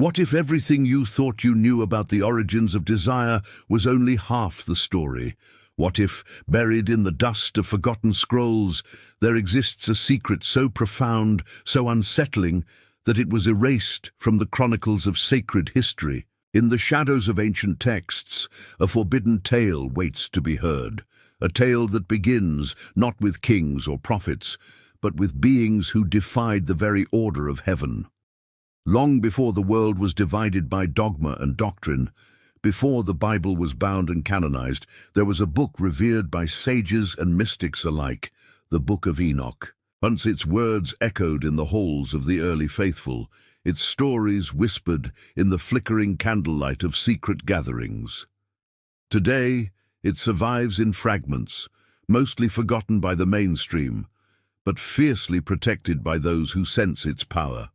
What if everything you thought you knew about the origins of desire was only half the story? What if, buried in the dust of forgotten scrolls, there exists a secret so profound, so unsettling, that it was erased from the chronicles of sacred history? In the shadows of ancient texts, a forbidden tale waits to be heard, a tale that begins not with kings or prophets, but with beings who defied the very order of heaven. Long before the world was divided by dogma and doctrine, before the Bible was bound and canonized, there was a book revered by sages and mystics alike, the Book of Enoch. Once its words echoed in the halls of the early faithful, its stories whispered in the flickering candlelight of secret gatherings. Today, it survives in fragments, mostly forgotten by the mainstream, but fiercely protected by those who sense its power.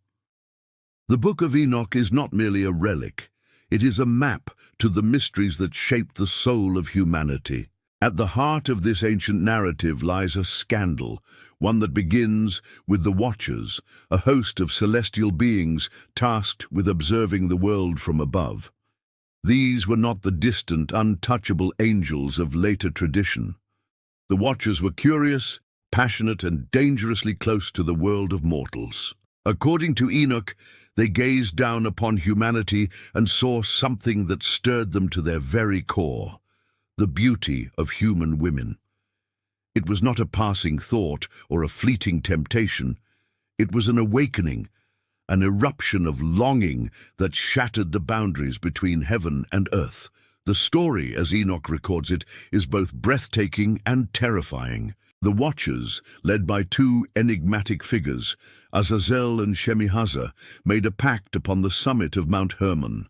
The Book of Enoch is not merely a relic, it is a map to the mysteries that shaped the soul of humanity. At the heart of this ancient narrative lies a scandal, one that begins with the Watchers, a host of celestial beings tasked with observing the world from above. These were not the distant, untouchable angels of later tradition. The Watchers were curious, passionate, and dangerously close to the world of mortals. According to Enoch, they gazed down upon humanity and saw something that stirred them to their very core: the beauty of human women. It was not a passing thought or a fleeting temptation. It was an awakening, an eruption of longing that shattered the boundaries between heaven and earth. The story, as Enoch records it, is both breathtaking and terrifying. The Watchers, led by two enigmatic figures, Azazel and Shemihaza, made a pact upon the summit of Mount Hermon.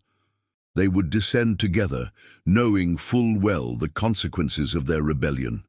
They would descend together, knowing full well the consequences of their rebellion.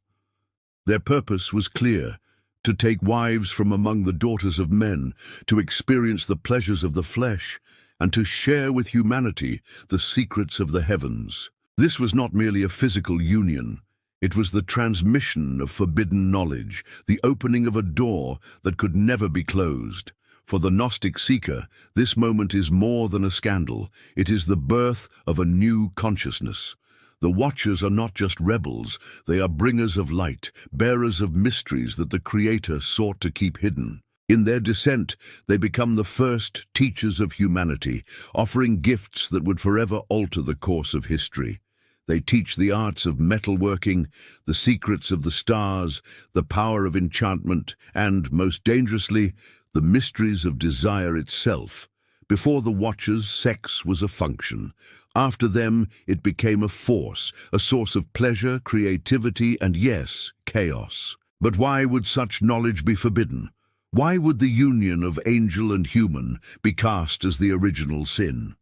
Their purpose was clear: to take wives from among the daughters of men, to experience the pleasures of the flesh, and to share with humanity the secrets of the heavens. This was not merely a physical union. It was the transmission of forbidden knowledge, the opening of a door that could never be closed. For the Gnostic seeker, this moment is more than a scandal. It is the birth of a new consciousness. The Watchers are not just rebels, they are bringers of light, bearers of mysteries that the Creator sought to keep hidden. In their descent, they become the first teachers of humanity, offering gifts that would forever alter the course of history. They teach the arts of metalworking, the secrets of the stars, the power of enchantment, and, most dangerously, the mysteries of desire itself. Before the Watchers, sex was a function. After them, it became a force, a source of pleasure, creativity, and, yes, chaos. But why would such knowledge be forbidden? Why would the union of angel and human be cast as the original sin?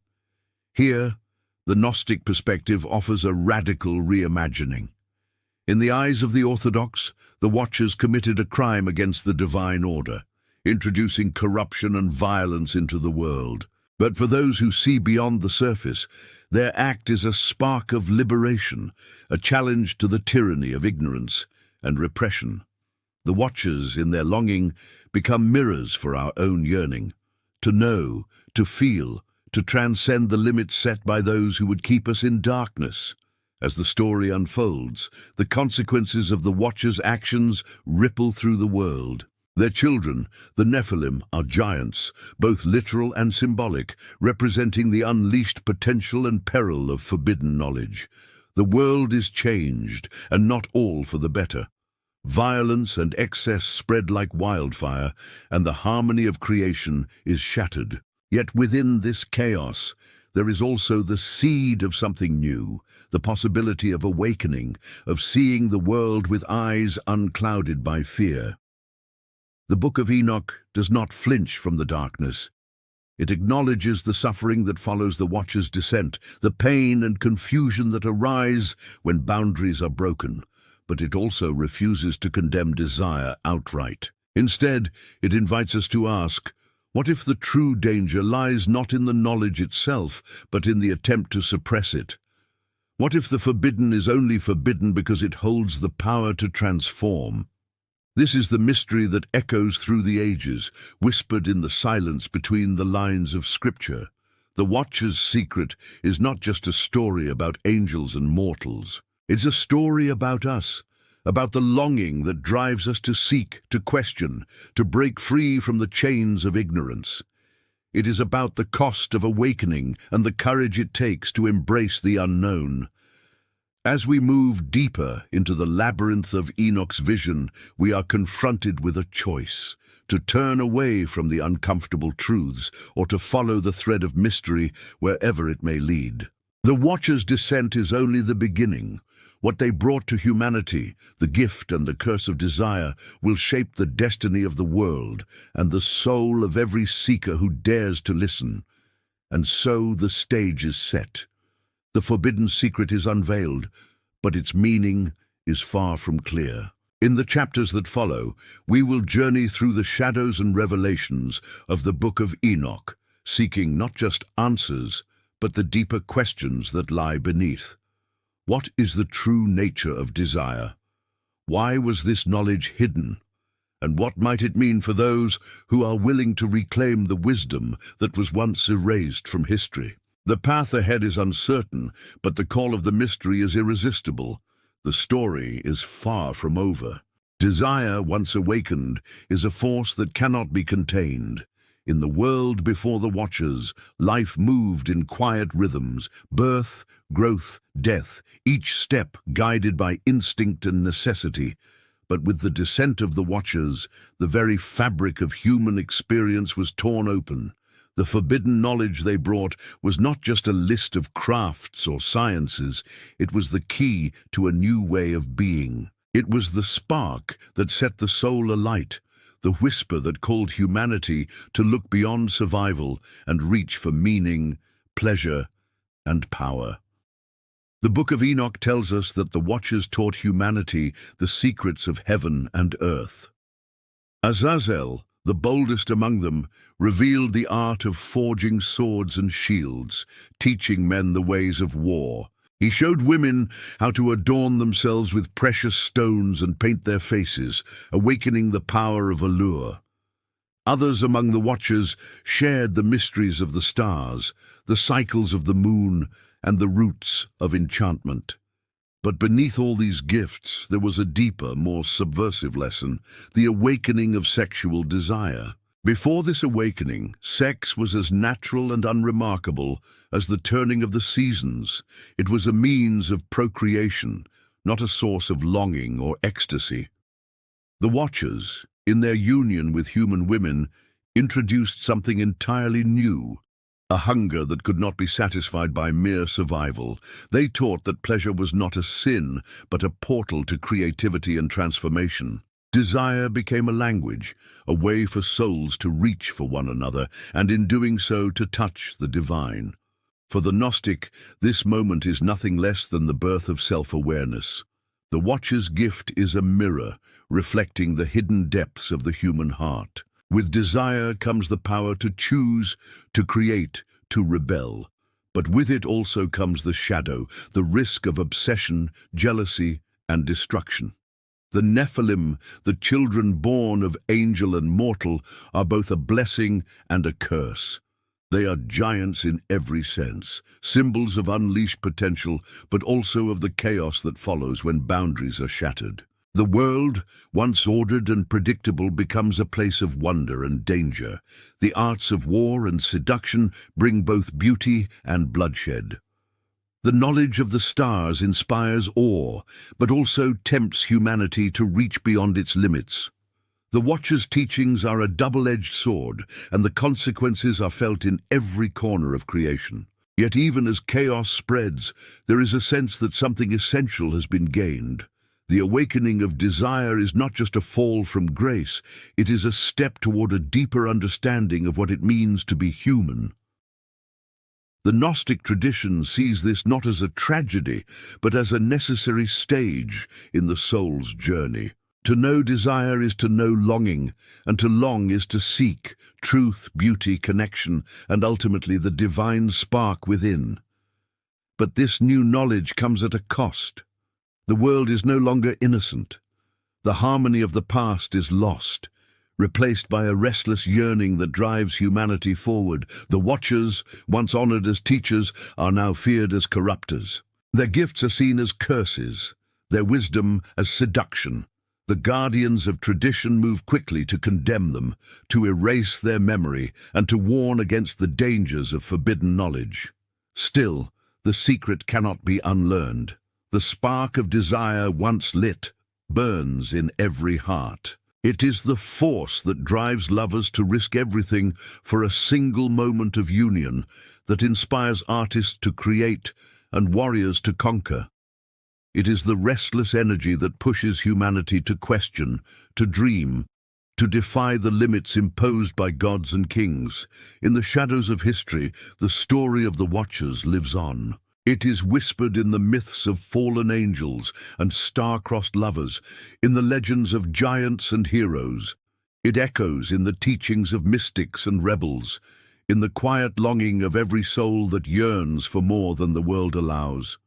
Here, the Gnostic perspective offers a radical reimagining. In the eyes of the Orthodox, the Watchers committed a crime against the divine order, introducing corruption and violence into the world. But for those who see beyond the surface, their act is a spark of liberation, a challenge to the tyranny of ignorance and repression. The Watchers, in their longing, become mirrors for our own yearning, to know, to feel, to transcend the limits set by those who would keep us in darkness. As the story unfolds, the consequences of the Watchers' actions ripple through the world. Their children, the Nephilim, are giants, both literal and symbolic, representing the unleashed potential and peril of forbidden knowledge. The world is changed, and not all for the better. Violence and excess spread like wildfire, and the harmony of creation is shattered. Yet within this chaos, there is also the seed of something new, the possibility of awakening, of seeing the world with eyes unclouded by fear. The Book of Enoch does not flinch from the darkness. It acknowledges the suffering that follows the Watcher's descent, the pain and confusion that arise when boundaries are broken, but it also refuses to condemn desire outright. Instead, it invites us to ask, what if the true danger lies not in the knowledge itself, but in the attempt to suppress it? What if the forbidden is only forbidden because it holds the power to transform? This is the mystery that echoes through the ages, whispered in the silence between the lines of Scripture. The Watcher's secret is not just a story about angels and mortals. It's a story about us, about the longing that drives us to seek, to question, to break free from the chains of ignorance. It is about the cost of awakening and the courage it takes to embrace the unknown. As we move deeper into the labyrinth of Enoch's vision, we are confronted with a choice: to turn away from the uncomfortable truths or to follow the thread of mystery wherever it may lead. The Watcher's descent is only the beginning. What they brought to humanity, the gift and the curse of desire, will shape the destiny of the world and the soul of every seeker who dares to listen. And so the stage is set. The forbidden secret is unveiled, but its meaning is far from clear. In the chapters that follow, we will journey through the shadows and revelations of the Book of Enoch, seeking not just answers, but the deeper questions that lie beneath. What is the true nature of desire? Why was this knowledge hidden? And what might it mean for those who are willing to reclaim the wisdom that was once erased from history? The path ahead is uncertain, but the call of the mystery is irresistible. The story is far from over. Desire, once awakened, is a force that cannot be contained. In the world before the Watchers, life moved in quiet rhythms: birth, growth, death, each step guided by instinct and necessity. But with the descent of the Watchers, the very fabric of human experience was torn open. The forbidden knowledge they brought was not just a list of crafts or sciences, it was the key to a new way of being. It was the spark that set the soul alight, the whisper that called humanity to look beyond survival and reach for meaning, pleasure, and power. The Book of Enoch tells us that the Watchers taught humanity the secrets of heaven and earth. Azazel, the boldest among them, revealed the art of forging swords and shields, teaching men the ways of war. He showed women how to adorn themselves with precious stones and paint their faces, awakening the power of allure. Others among the Watchers shared the mysteries of the stars, the cycles of the moon, and the roots of enchantment. But beneath all these gifts, there was a deeper, more subversive lesson: the awakening of sexual desire. Before this awakening, sex was as natural and unremarkable as the turning of the seasons. It was a means of procreation, not a source of longing or ecstasy. The Watchers, in their union with human women, introduced something entirely new: a hunger that could not be satisfied by mere survival. They taught that pleasure was not a sin, but a portal to creativity and transformation. Desire became a language, a way for souls to reach for one another, and in doing so to touch the divine. For the Gnostic, this moment is nothing less than the birth of self-awareness. The Watcher's gift is a mirror, reflecting the hidden depths of the human heart. With desire comes the power to choose, to create, to rebel. But with it also comes the shadow, the risk of obsession, jealousy, and destruction. The Nephilim, the children born of angel and mortal, are both a blessing and a curse. They are giants in every sense, symbols of unleashed potential, but also of the chaos that follows when boundaries are shattered. The world, once ordered and predictable, becomes a place of wonder and danger. The arts of war and seduction bring both beauty and bloodshed. The knowledge of the stars inspires awe, but also tempts humanity to reach beyond its limits. The Watcher's teachings are a double-edged sword, and the consequences are felt in every corner of creation. Yet even as chaos spreads, there is a sense that something essential has been gained. The awakening of desire is not just a fall from grace, it is a step toward a deeper understanding of what it means to be human. The Gnostic tradition sees this not as a tragedy, but as a necessary stage in the soul's journey. To know desire is to know longing, and to long is to seek truth, beauty, connection, and ultimately the divine spark within. But this new knowledge comes at a cost. The world is no longer innocent. The harmony of the past is lost. replaced by a restless yearning that drives humanity forward. The Watchers, once honored as teachers, are now feared as corrupters. Their gifts are seen as curses, their wisdom as seduction. The guardians of tradition move quickly to condemn them, to erase their memory, and to warn against the dangers of forbidden knowledge. Still, the secret cannot be unlearned. The spark of desire once lit burns in every heart. It is the force that drives lovers to risk everything for a single moment of union, that inspires artists to create and warriors to conquer. It is the restless energy that pushes humanity to question, to dream, to defy the limits imposed by gods and kings. In the shadows of history, the story of the Watchers lives on. It is whispered in the myths of fallen angels and star-crossed lovers, in the legends of giants and heroes. It echoes in the teachings of mystics and rebels, in the quiet longing of every soul that yearns for more than the world allows.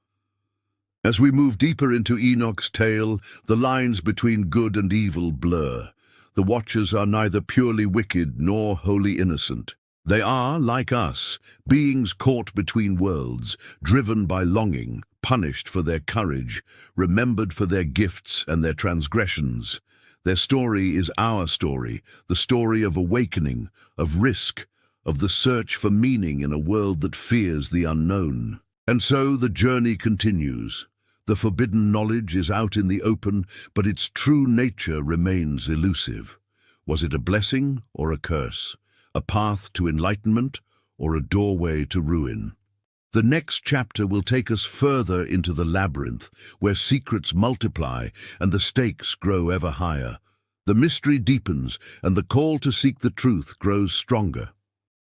As we move deeper into Enoch's tale, the lines between good and evil blur. The Watchers are neither purely wicked nor wholly innocent. They are, like us, beings caught between worlds, driven by longing, punished for their courage, remembered for their gifts and their transgressions. Their story is our story, the story of awakening, of risk, of the search for meaning in a world that fears the unknown. And so the journey continues. The forbidden knowledge is out in the open, but its true nature remains elusive. Was it a blessing or a curse? A path to enlightenment or a doorway to ruin? The next chapter will take us further into the labyrinth, where secrets multiply and the stakes grow ever higher. The mystery deepens and the call to seek the truth grows stronger.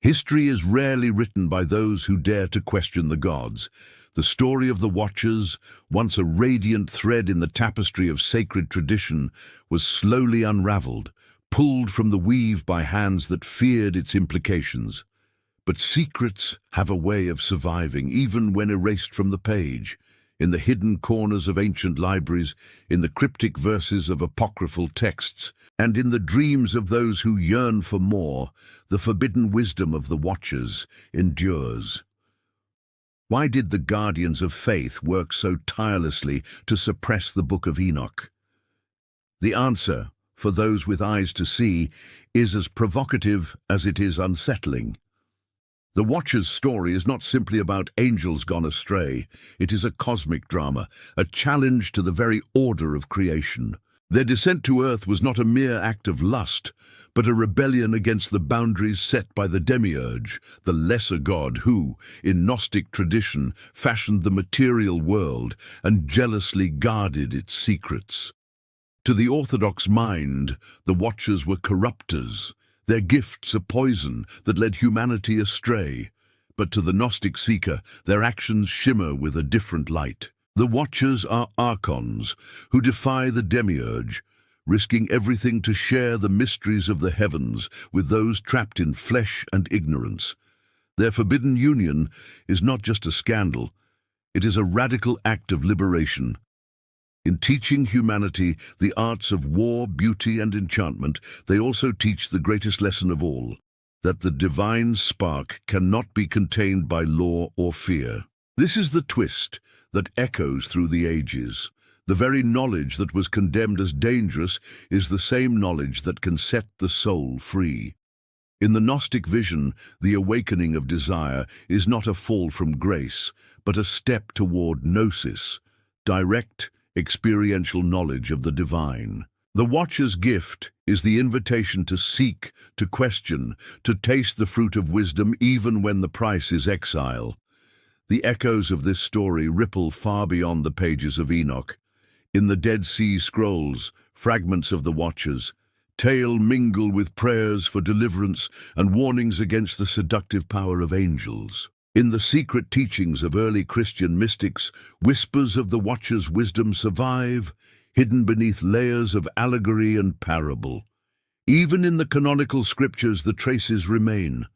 History is rarely written by those who dare to question the gods. The story of the Watchers, once a radiant thread in the tapestry of sacred tradition, was slowly unraveled, pulled from the weave by hands that feared its implications. But secrets have a way of surviving, even when erased from the page. In the hidden corners of ancient libraries, in the cryptic verses of apocryphal texts, and in the dreams of those who yearn for more, the forbidden wisdom of the Watchers endures. Why did the guardians of faith work so tirelessly to suppress the Book of Enoch? The answer, for those with eyes to see, is as provocative as it is unsettling. The Watcher's story is not simply about angels gone astray. It is a cosmic drama, a challenge to the very order of creation. Their descent to earth was not a mere act of lust, but a rebellion against the boundaries set by the demiurge, the lesser god who, in Gnostic tradition, fashioned the material world and jealously guarded its secrets. To the orthodox mind, the Watchers were corruptors, their gifts a poison that led humanity astray. But to the Gnostic seeker, their actions shimmer with a different light. The Watchers are archons who defy the demiurge, risking everything to share the mysteries of the heavens with those trapped in flesh and ignorance. Their forbidden union is not just a scandal, it is a radical act of liberation. In teaching humanity the arts of war, beauty, and enchantment, they also teach the greatest lesson of all, that the divine spark cannot be contained by law or fear. This is the twist that echoes through the ages. The very knowledge that was condemned as dangerous is the same knowledge that can set the soul free. In the Gnostic vision, the awakening of desire is not a fall from grace, but a step toward gnosis, direct, experiential knowledge of the divine. The Watcher's gift is the invitation to seek, to question, to taste the fruit of wisdom even when the price is exile. The echoes of this story ripple far beyond the pages of Enoch. In the Dead Sea Scrolls, fragments of the Watchers' tale mingle with prayers for deliverance and warnings against the seductive power of angels. In the secret teachings of early Christian mystics, whispers of the Watcher's wisdom survive, hidden beneath layers of allegory and parable. Even in the canonical scriptures, the traces remain.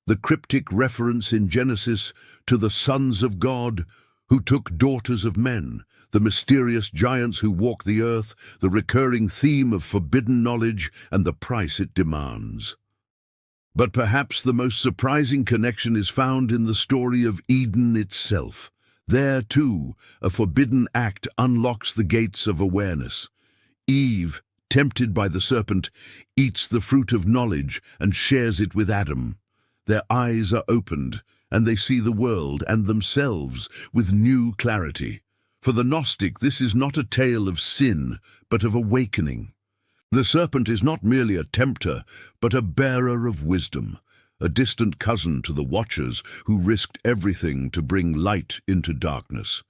The cryptic reference in Genesis to the sons of God, who took daughters of men, the mysterious giants who walk the earth, the recurring theme of forbidden knowledge and the price it demands. But perhaps the most surprising connection is found in the story of Eden itself. There, too, a forbidden act unlocks the gates of awareness. Eve, tempted by the serpent, eats the fruit of knowledge and shares it with Adam. Their eyes are opened, and they see the world and themselves with new clarity. For the Gnostic, this is not a tale of sin, but of awakening. The serpent is not merely a tempter, but a bearer of wisdom, a distant cousin to the Watchers who risked everything to bring light into darkness.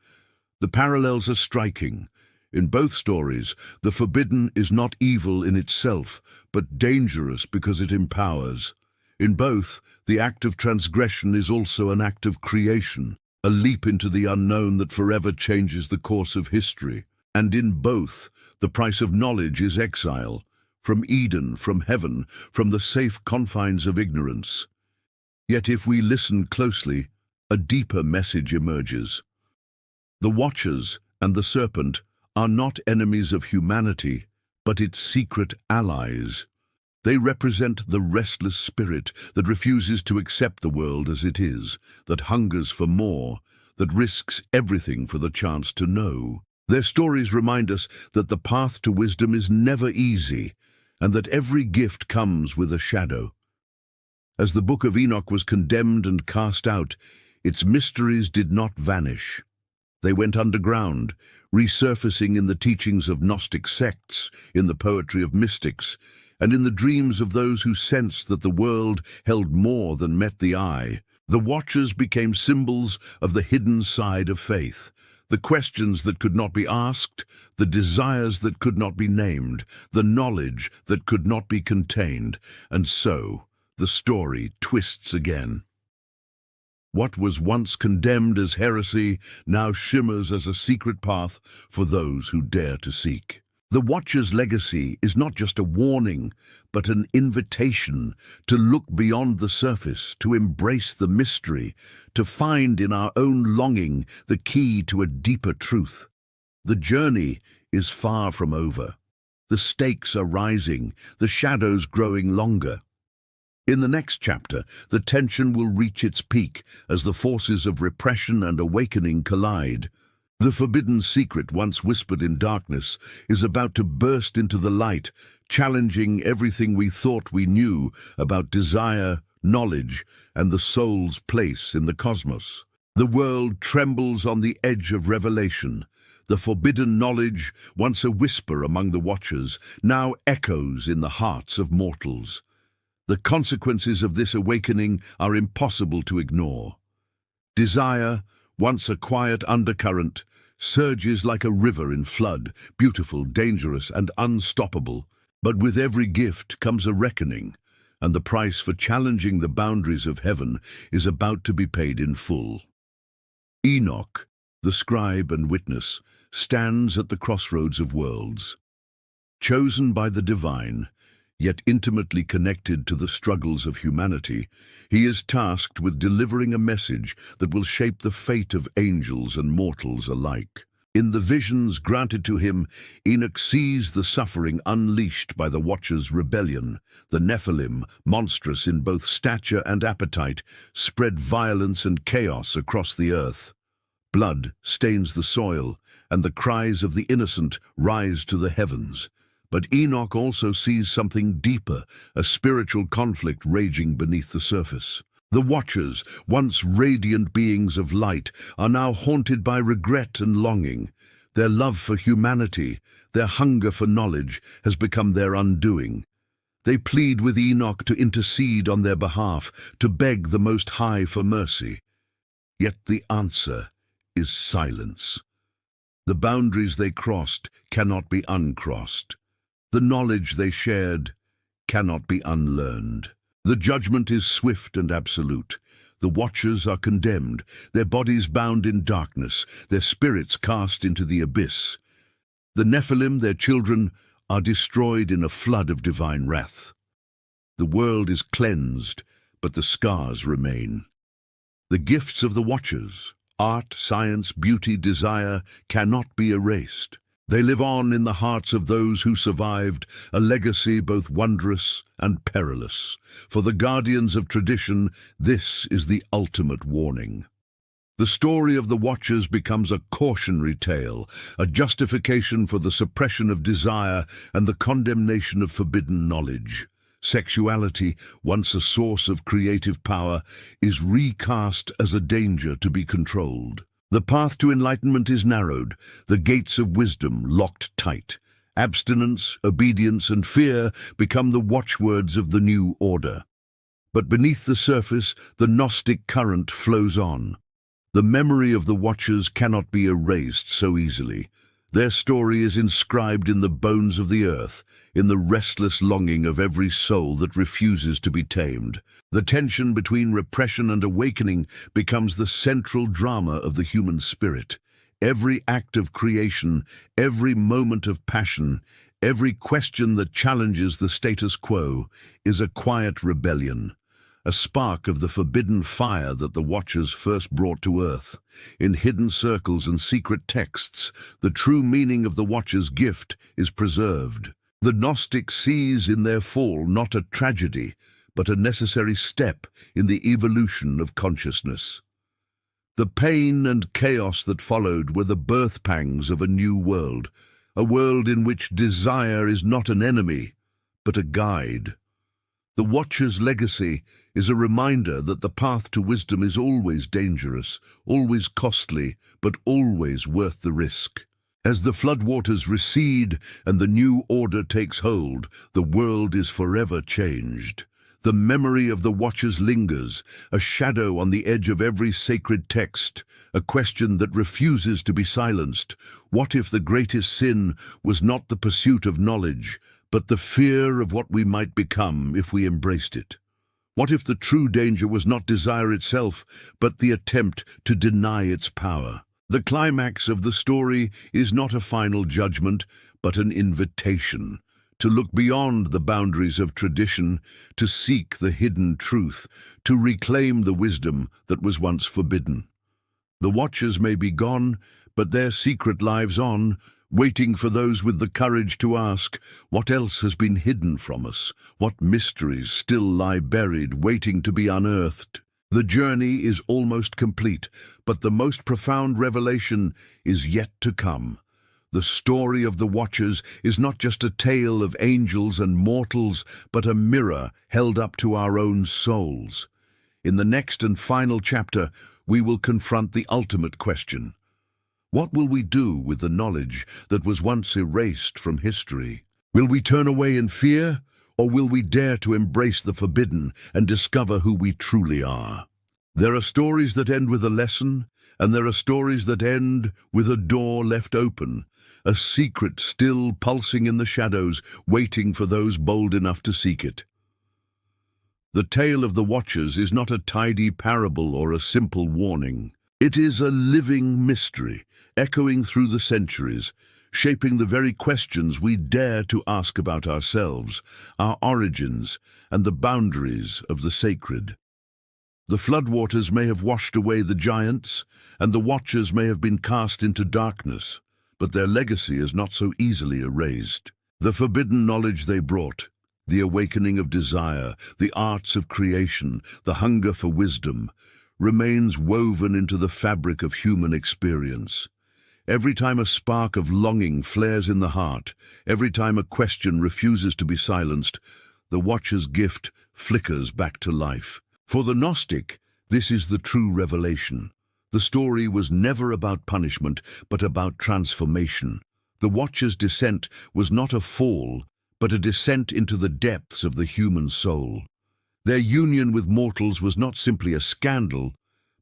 The parallels are striking. In both stories, the forbidden is not evil in itself, but dangerous because it empowers. In both, the act of transgression is also an act of creation, a leap into the unknown that forever changes the course of history. And in both, the price of knowledge is exile, from Eden, from heaven, from the safe confines of ignorance. Yet if we listen closely, a deeper message emerges. The Watchers and the serpent are not enemies of humanity, but its secret allies. They represent the restless spirit that refuses to accept the world as it is, that hungers for more, that risks everything for the chance to know. Their stories remind us that the path to wisdom is never easy, and that every gift comes with a shadow. As the book of Enoch was condemned and cast out, its mysteries did not vanish. They went underground, resurfacing in the teachings of Gnostic sects, in the poetry of mystics, and in the dreams of those who sensed that the world held more than met the eye. The Watchers became symbols of the hidden side of faith, the questions that could not be asked, the desires that could not be named, the knowledge that could not be contained, and so the story twists again. What was once condemned as heresy now shimmers as a secret path for those who dare to seek. The Watcher's legacy is not just a warning, but an invitation to look beyond the surface, to embrace the mystery, to find in our own longing the key to a deeper truth. The journey is far from over. The stakes are rising, the shadows growing longer. In the next chapter, the tension will reach its peak as the forces of repression and awakening collide. The forbidden secret, once whispered in darkness, is about to burst into the light, challenging everything we thought we knew about desire, knowledge, and the soul's place in the cosmos. The world trembles on the edge of revelation. The forbidden knowledge, once a whisper among the Watchers, now echoes in the hearts of mortals. The consequences of this awakening are impossible to ignore. Desire, once a quiet undercurrent, surges like a river in flood, beautiful, dangerous, and unstoppable. But with every gift comes a reckoning, and the price for challenging the boundaries of heaven is about to be paid in full. Enoch, the scribe and witness, stands at the crossroads of worlds. Chosen by the divine, yet intimately connected to the struggles of humanity, he is tasked with delivering a message that will shape the fate of angels and mortals alike. In the visions granted to him, Enoch sees the suffering unleashed by the Watchers' rebellion. The Nephilim, monstrous in both stature and appetite, spread violence and chaos across the earth. Blood stains the soil, and the cries of the innocent rise to the heavens. But Enoch also sees something deeper, a spiritual conflict raging beneath the surface. The Watchers, once radiant beings of light, are now haunted by regret and longing. Their love for humanity, their hunger for knowledge, has become their undoing. They plead with Enoch to intercede on their behalf, to beg the Most High for mercy. Yet the answer is silence. The boundaries they crossed cannot be uncrossed. The knowledge they shared cannot be unlearned. The judgment is swift and absolute. The Watchers are condemned, their bodies bound in darkness, their spirits cast into the abyss. The Nephilim, their children, are destroyed in a flood of divine wrath. The world is cleansed, but the scars remain. The gifts of the Watchers Art, science, beauty, desire cannot be erased. They live on in the hearts of those who survived, a legacy both wondrous and perilous. For the guardians of tradition, this is the ultimate warning. The story of the Watchers becomes a cautionary tale, a justification for the suppression of desire and the condemnation of forbidden knowledge. Sexuality, once a source of creative power, is recast as a danger to be controlled. The path to enlightenment is narrowed, the gates of wisdom locked tight. Abstinence, obedience, and fear become the watchwords of the new order. But beneath the surface, the Gnostic current flows on. The memory of the Watchers cannot be erased so easily. Their story is inscribed in the bones of the earth, in the restless longing of every soul that refuses to be tamed. The tension between repression and awakening becomes the central drama of the human spirit. Every act of creation, every moment of passion, every question that challenges the status quo is a quiet rebellion. A spark of the forbidden fire that the Watchers first brought to earth. In hidden circles and secret texts, the true meaning of the Watchers' gift is preserved. The Gnostic sees in their fall not a tragedy, but a necessary step in the evolution of consciousness. The pain and chaos that followed were the birth pangs of a new world, a world in which desire is not an enemy, but a guide. The Watcher's legacy is a reminder that the path to wisdom is always dangerous, always costly, but always worth the risk. As the floodwaters recede and the new order takes hold, the world is forever changed. The memory of the Watchers lingers, a shadow on the edge of every sacred text, a question that refuses to be silenced. What if the greatest sin was not the pursuit of knowledge, but the fear of what we might become if we embraced it? What if the true danger was not desire itself, but the attempt to deny its power? The climax of the story is not a final judgment, but an invitation to look beyond the boundaries of tradition, to seek the hidden truth, to reclaim the wisdom that was once forbidden. The Watchers may be gone, but their secret lives on, waiting for those with the courage to ask, what else has been hidden from us? What mysteries still lie buried, waiting to be unearthed? The journey is almost complete, but the most profound revelation is yet to come. The story of the Watchers is not just a tale of angels and mortals, but a mirror held up to our own souls. In the next and final chapter, we will confront the ultimate question. What will we do with the knowledge that was once erased from history? Will we turn away in fear, or will we dare to embrace the forbidden and discover who we truly are? There are stories that end with a lesson, and there are stories that end with a door left open, a secret still pulsing in the shadows, waiting for those bold enough to seek it. The tale of the Watchers is not a tidy parable or a simple warning. It is a living mystery, echoing through the centuries, shaping the very questions we dare to ask about ourselves, our origins, and the boundaries of the sacred. The floodwaters may have washed away the giants, and the Watchers may have been cast into darkness, but their legacy is not so easily erased. The forbidden knowledge they brought, the awakening of desire, the arts of creation, the hunger for wisdom, remains woven into the fabric of human experience. Every time a spark of longing flares in the heart, every time a question refuses to be silenced, the Watcher's gift flickers back to life. For the Gnostic, this is the true revelation. The story was never about punishment, but about transformation. The Watcher's descent was not a fall, but a descent into the depths of the human soul. Their union with mortals was not simply a scandal,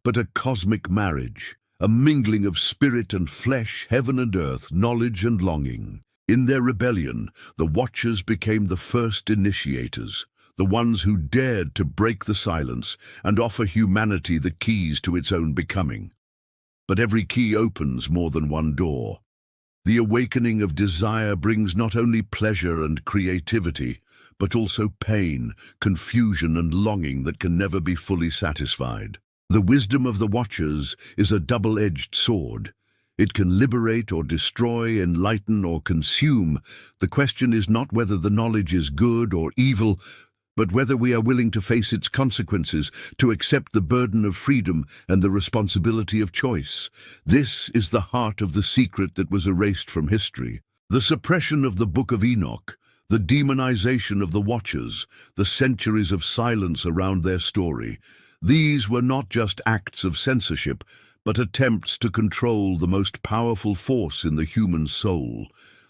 but a cosmic marriage, a mingling of spirit and flesh, heaven and earth, knowledge and longing. In their rebellion, the Watchers became the first initiators, the ones who dared to break the silence and offer humanity the keys to its own becoming. But every key opens more than one door. The awakening of desire brings not only pleasure and creativity, but also pain, confusion and longing that can never be fully satisfied. The wisdom of the Watchers is a double-edged sword. It can liberate or destroy, enlighten or consume. The question is not whether the knowledge is good or evil, but whether we are willing to face its consequences, to accept the burden of freedom and the responsibility of choice. This is the heart of the secret that was erased from history. The suppression of the Book of Enoch, the demonization of the Watchers, the centuries of silence around their story. These were not just acts of censorship, but attempts to control the most powerful force in the human soul,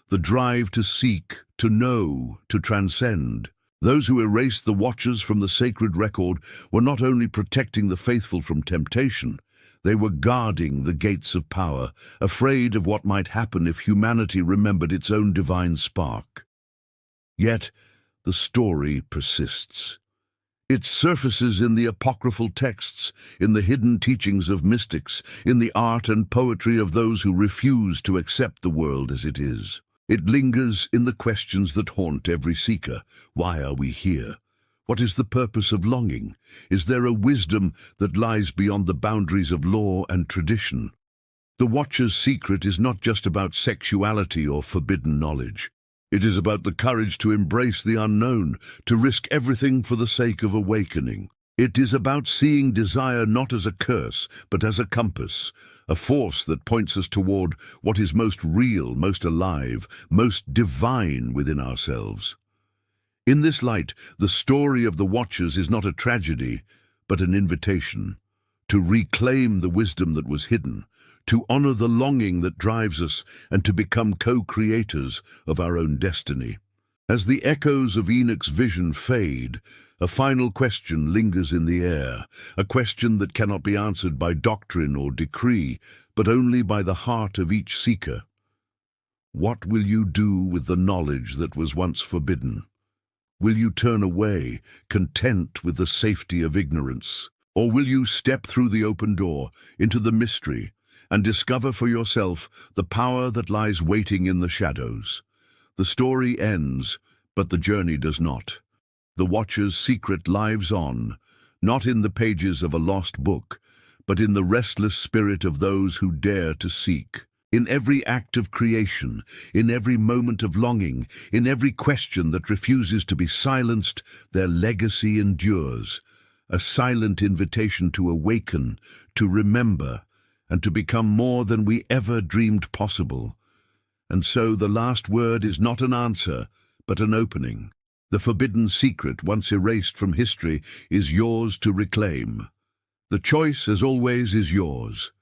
the drive to seek, to know, to transcend. Those who erased the Watchers from the sacred record were not only protecting the faithful from temptation, they were guarding the gates of power, afraid of what might happen if humanity remembered its own divine spark. Yet, the story persists. It surfaces in the apocryphal texts, in the hidden teachings of mystics, in the art and poetry of those who refuse to accept the world as it is. It lingers in the questions that haunt every seeker. Why are we here? What is the purpose of longing? Is there a wisdom that lies beyond the boundaries of law and tradition? The Watcher's secret is not just about sexuality or forbidden knowledge. It is about the courage to embrace the unknown, to risk everything for the sake of awakening. It is about seeing desire not as a curse, but as a compass, a force that points us toward what is most real, most alive, most divine within ourselves. In this light, the story of the Watchers is not a tragedy, but an invitation to reclaim the wisdom that was hidden, to honor the longing that drives us, and to become co-creators of our own destiny. As the echoes of Enoch's vision fade, a final question lingers in the air, a question that cannot be answered by doctrine or decree, but only by the heart of each seeker. What will you do with the knowledge that was once forbidden? Will you turn away, content with the safety of ignorance? Or will you step through the open door into the mystery and discover for yourself the power that lies waiting in the shadows? The story ends, but the journey does not. The Watcher's secret lives on, not in the pages of a lost book, but in the restless spirit of those who dare to seek. In every act of creation, in every moment of longing, in every question that refuses to be silenced, their legacy endures, a silent invitation to awaken, to remember, and to become more than we ever dreamed possible. And so the last word is not an answer, but an opening. The forbidden secret, once erased from history, is yours to reclaim. The choice, as always, is yours.